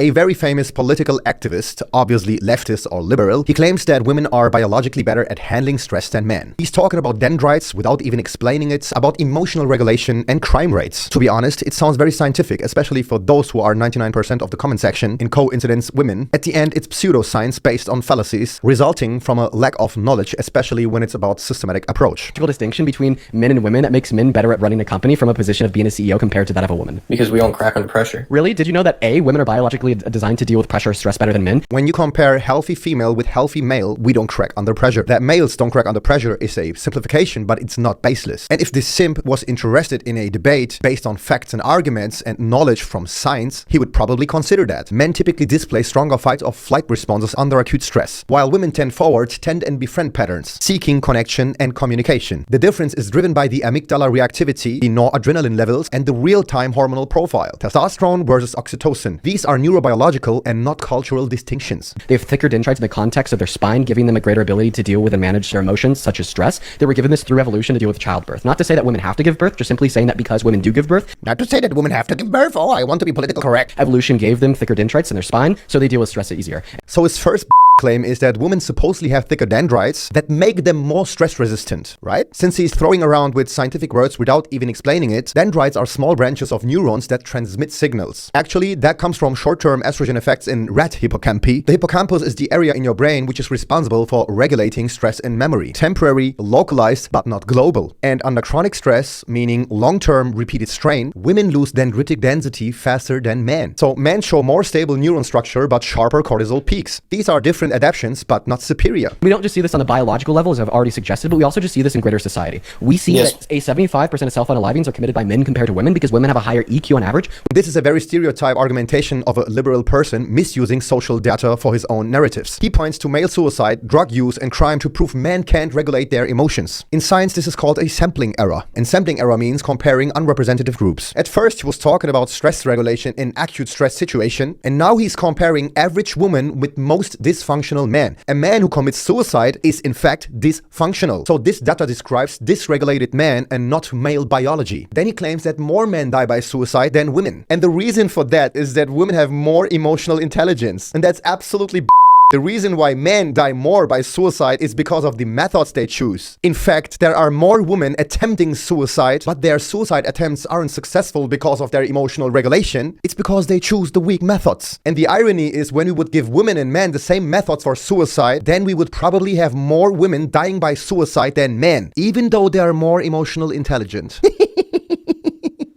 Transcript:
A very famous political activist, obviously leftist or liberal, he claims that women are biologically better at handling stress than men. He's talking about dendrites without even explaining it, about emotional regulation and crime rates. To be honest, it sounds very scientific, especially for those who are 99% of the comment section in coincidence women. At the end, it's pseudoscience based on fallacies, resulting from a lack of knowledge, especially when it's about systematic approach. Distinction between men and women that makes men better at running a company from a position of being a CEO compared to that of a woman. Because we don't crack under pressure. Really? Did you know that A, women are biologically designed to deal with pressure or stress better than men? When you compare healthy female with healthy male, we don't crack under pressure. That males don't crack under pressure is a simplification, but it's not baseless. And if this simp was interested in a debate based on facts and arguments and knowledge from science, he would probably consider that. Men typically display stronger fight or flight responses under acute stress, while women tend and befriend patterns, seeking connection and communication. The difference is driven by the amygdala reactivity, the noradrenaline levels, and the real-time hormonal profile. Testosterone versus oxytocin. These are neurobiological and not cultural distinctions. They have thicker dendrites in the context of their spine, giving them a greater ability to deal with and manage their emotions, such as stress. They were given this through evolution to deal with childbirth. Not to say that women have to give birth, just simply saying that because women do give birth. Not to say that women have to give birth. Oh, I want to be politically correct. Evolution gave them thicker dendrites in their spine, so they deal with stress easier. So his first claim is that women supposedly have thicker dendrites that make them more stress resistant, right? Since he's throwing around with scientific words without even explaining it, dendrites are small branches of neurons that transmit signals. Actually, that comes from short-term estrogen effects in rat hippocampi. The hippocampus is the area in your brain which is responsible for regulating stress and memory. Temporary, localized, but not global. And under chronic stress, meaning long-term repeated strain, women lose dendritic density faster than men. So men show more stable neuron structure but sharper cortisol peaks. These are different adaptations, but not superior. We don't just see this on the biological level, as I've already suggested, but we also just see this in greater society. We see that 75% of self-unalivings are committed by men compared to women because women have a higher EQ on average. This is a very stereotype argumentation of a liberal person misusing social data for his own narratives. He points to male suicide, drug use, and crime to prove men can't regulate their emotions. In science, this is called a sampling error. And sampling error means comparing unrepresentative groups. At first, he was talking about stress regulation in acute stress situation, and now he's comparing average woman with most dysfunctional man. A man who commits suicide is in fact dysfunctional. So this data describes dysregulated man and not male biology. Then he claims that more men die by suicide than women. And the reason for that is that women have more emotional intelligence. And that's absolutely The reason why men die more by suicide is because of the methods they choose. In fact, there are more women attempting suicide, but their suicide attempts aren't successful because of their emotional regulation. It's because they choose the weak methods. And the irony is, when we would give women and men the same methods for suicide, then we would probably have more women dying by suicide than men, even though they are more emotional intelligent.